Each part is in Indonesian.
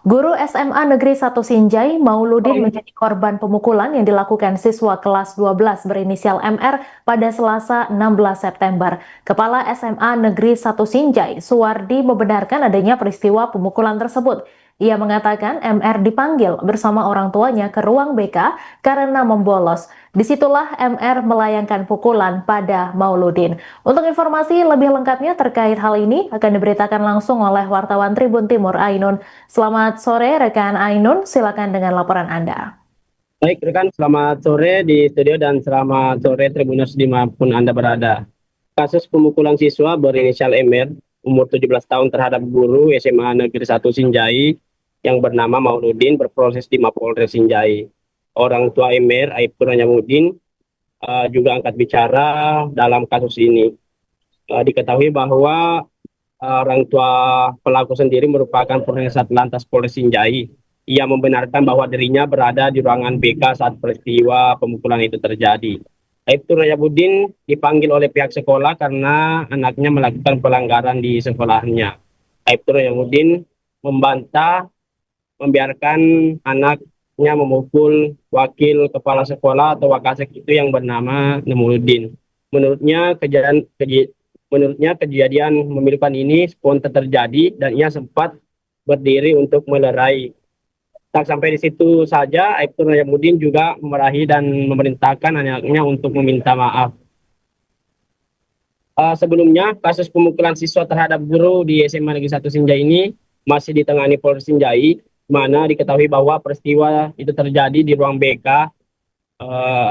Guru SMA Negeri 1 Sinjai, Mauludin menjadi korban pemukulan yang dilakukan siswa kelas 12 berinisial MR pada Selasa 16 September. Kepala SMA Negeri 1 Sinjai, Suwardi membenarkan adanya peristiwa pemukulan tersebut. Ia mengatakan MR dipanggil bersama orang tuanya ke ruang BK karena membolos. Disitulah MR melayangkan pukulan pada Mauludin. Untuk informasi lebih lengkapnya terkait hal ini akan diberitakan langsung oleh wartawan Tribun Timur Ainun. Selamat sore rekan Ainun, silakan dengan laporan Anda. Baik rekan, selamat sore di studio dan selamat sore Tribuners dimanapun Anda berada. Kasus pemukulan siswa berinisial MR, umur 17 tahun terhadap guru SMA Negeri 1 Sinjai yang bernama Mauludin berproses di Mapolres Sinjai. Orang tua MR, Aibtu Nanyamudin, juga angkat bicara dalam kasus ini. Diketahui bahwa orang tua pelaku sendiri merupakan Polres Atlantas Polres Sinjai. Ia membenarkan bahwa dirinya berada di ruangan BK saat peristiwa pemukulan itu terjadi. Aibtu Rayabudin dipanggil oleh pihak sekolah karena anaknya melakukan pelanggaran di sekolahnya. Aibtu Rayabudin membantah membiarkan anaknya memukul wakil kepala sekolah atau wakasek itu yang bernama Nemuluddin. Menurutnya kejadian memilukan ini spontan terjadi dan ia sempat berdiri untuk melerai. Tak sampai di situ saja, Aibtu Najamuddin juga memarahi dan memerintahkan anaknya untuk meminta maaf. Sebelumnya, kasus pemukulan siswa terhadap guru di SMA Negeri 1 Sinjai ini masih ditangani Polres Sinjai, mana diketahui bahwa peristiwa itu terjadi di ruang BK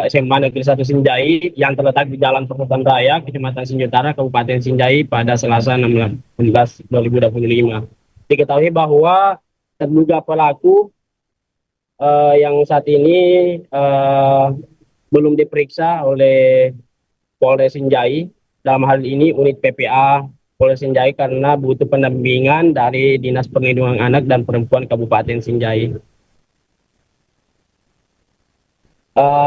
SMA Negeri 1 Sinjai yang terletak di Jalan Perkotaan Raya, Kecamatan Sinjai Utara, Kabupaten Sinjai pada Selasa 16 2025. Diketahui bahwa terduga pelaku yang saat ini belum diperiksa oleh Polres Sinjai, dalam hal ini unit PPA Polres Sinjai karena butuh pendampingan dari Dinas Perlindungan Anak dan Perempuan Kabupaten Sinjai.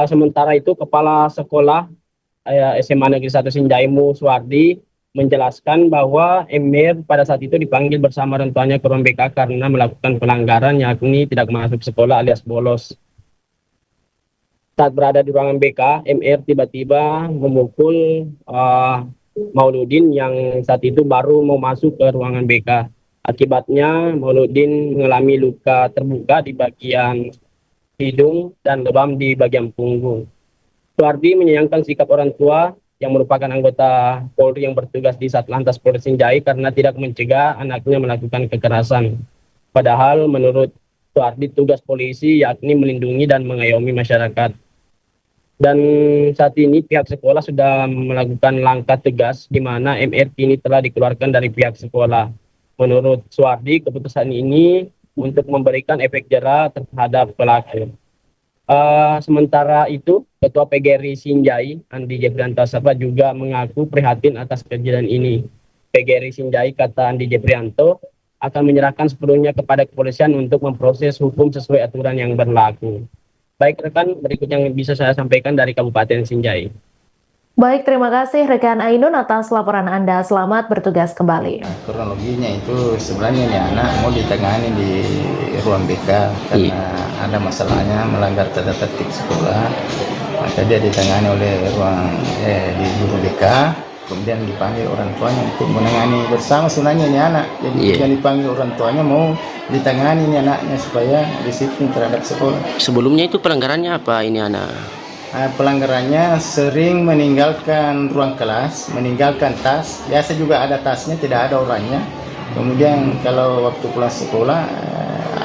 Sementara itu Kepala Sekolah SMA Negeri 1 Sinjai Suwardi menjelaskan bahwa Emir pada saat itu dipanggil bersama orang tuanya ke ruang BK karena melakukan pelanggaran yakni tidak masuk sekolah alias bolos. Saat berada di ruangan BK, MR tiba-tiba memukul Mauludin yang saat itu baru mau masuk ke ruangan BK. Akibatnya Mauludin mengalami luka terbuka di bagian hidung dan lebam di bagian punggung. Suwardi menyayangkan sikap orang tua yang merupakan anggota Polri yang bertugas di Satlantas Polres Sinjai karena tidak mencegah anaknya melakukan kekerasan. Padahal menurut Suwardi tugas polisi yakni melindungi dan mengayomi masyarakat. Dan saat ini pihak sekolah sudah melakukan langkah tegas di mana MR kini telah dikeluarkan dari pihak sekolah. Menurut Suwardi, keputusan ini untuk memberikan efek jera terhadap pelaku. Sementara itu, Ketua PGRI Sinjai, Andi Jeprianto Sapa juga mengaku prihatin atas kejadian ini. PGRI Sinjai, kata Andi Jeprianto, akan menyerahkan sepenuhnya kepada kepolisian untuk memproses hukum sesuai aturan yang berlaku. Baik rekan, berikut yang bisa saya sampaikan dari Kabupaten Sinjai. Baik, terima kasih rekan Ainun atas laporan Anda. Selamat bertugas kembali. Kronologinya itu sebenarnya ini anak mau ditangani di ruang BK karena ada masalahnya melanggar tata tertib sekolah, maka dia ditangani oleh di guru BK, kemudian dipanggil orang tuanya untuk menangani bersama sebenarnya ini anak. Jadi yang dipanggil orang tuanya mau ditangani ini anaknya supaya disiplin terhadap sekolah. Sebelumnya itu pelanggarannya apa ini anak? Pelanggarannya sering meninggalkan ruang kelas, meninggalkan tas. Biasa juga ada tasnya, tidak ada orangnya. Kemudian kalau waktu pulang sekolah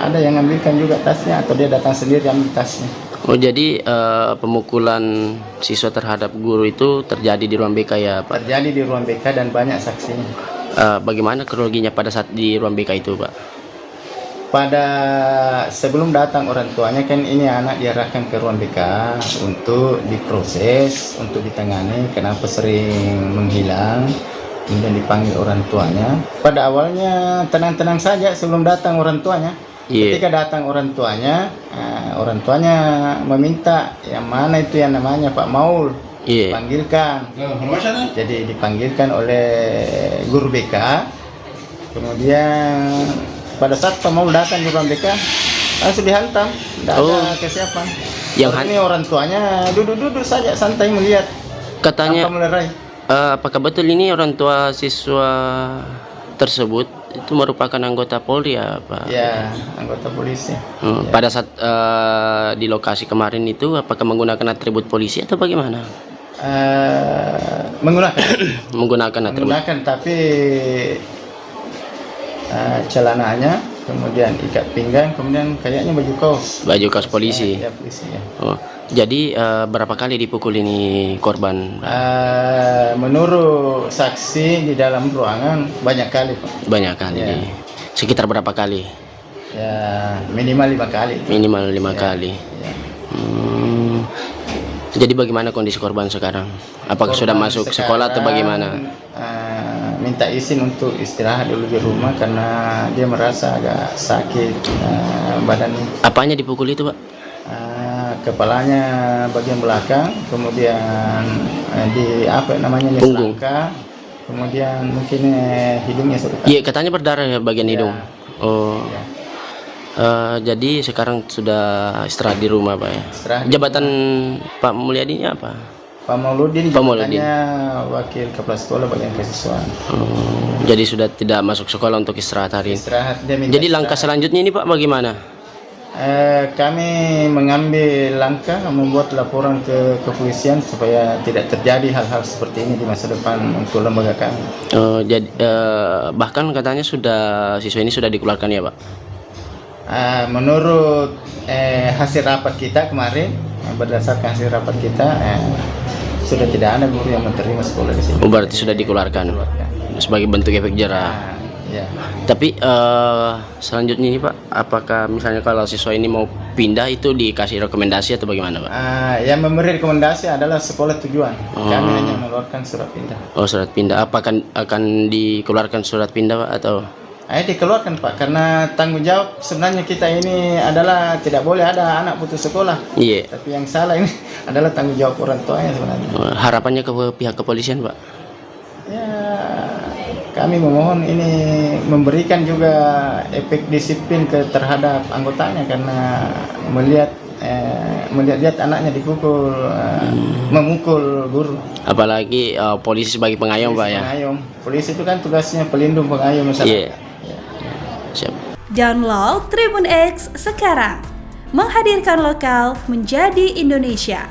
ada yang ambilkan juga tasnya atau dia datang sendiri ambil tasnya. Oh, jadi pemukulan siswa terhadap guru itu terjadi di ruang BK ya, Pak? Terjadi di ruang BK dan banyak saksinya. Bagaimana kronologinya pada saat di ruang BK itu, Pak? Pada sebelum datang orang tuanya kan ini anak diarahkan ke ruang BK untuk diproses, untuk ditangani kenapa sering menghilang, kemudian dipanggil orang tuanya. Pada awalnya tenang-tenang saja sebelum datang orang tuanya. Ketika datang orang tuanya meminta yang mana itu yang namanya Pak Maul, dipanggilkan. Jadi dipanggilkan oleh guru BK, kemudian pada saat mau datang di ruang BK langsung dihantam, tidak ada kesiapan. Ini orang tuanya duduk-duduk saja santai melihat, katanya tanpa melerai. apakah betul ini orang tua siswa tersebut itu merupakan anggota Polri ya Pak? Ya, anggota polisi. Ya. Pada saat di lokasi kemarin itu apakah menggunakan atribut polisi atau bagaimana? Menggunakan atribut. Menggunakan, tapi celananya, kemudian ikat pinggang, kemudian kayaknya baju kaos polisi. Ya, polisi ya. Oh, jadi berapa kali dipukul ini korban? Menurut saksi di dalam ruangan banyak kali, Pak. Banyak kali. Ya. Sekitar berapa kali? Ya, minimal 5 kali. Minimal 5 kali. Ya. Jadi bagaimana kondisi korban sekarang? Apakah sudah masuk sekolah atau bagaimana? Minta izin untuk istirahat dulu di rumah karena dia merasa agak sakit badannya. Apanya dipukul itu, Pak? Kepalanya bagian belakang, kemudian di punggung, selangka, kemudian mungkin hidungnya sedikit. Iya, katanya berdarah ya bagian hidung. Oh. Ya. Jadi sekarang sudah istirahat di rumah, Pak ya. Jabatan Pak Mulyadi apa? Pak Mauludin jabatannya wakil kepala sekolah bagian kesiswaan. Jadi sudah tidak masuk sekolah untuk istirahat hari ini. Jadi langkah selanjutnya ini Pak bagaimana? Kami mengambil langkah membuat laporan ke kepolisian supaya tidak terjadi hal-hal seperti ini di masa depan untuk lembaga kami. Jadi bahkan katanya siswa ini sudah dikeluarkan ya Pak? Menurut hasil rapat kita kemarin, berdasarkan hasil rapat kita sudah tidak ada guru yang menerima sekolah di sini. Berarti sudah dikeluarkan sebagai bentuk efek jerah. Ya. Tapi selanjutnya ini Pak, apakah misalnya kalau siswa ini mau pindah itu dikasih rekomendasi atau bagaimana Pak? Yang memberi rekomendasi adalah sekolah tujuan. Kami hanya mengeluarkan surat pindah. Oh, surat pindah. Apakah akan dikeluarkan surat pindah Pak atau? Dikeluarkan Pak, karena tanggung jawab sebenarnya kita ini adalah tidak boleh ada anak putus sekolah. Iya. Tapi yang salah ini adalah tanggung jawab orang tuanya sebenarnya. Harapannya ke pihak kepolisian Pak? Ya, kami memohon ini memberikan juga efek disiplin terhadap anggotanya karena melihat anaknya dipukul, memukul guru. Apalagi polisi sebagai pengayom Pak ya. Pengayom. Polisi itu kan tugasnya pelindung pengayom masyarakat. Iya. Siap. Download Tribun X sekarang, menghadirkan lokal menjadi Indonesia.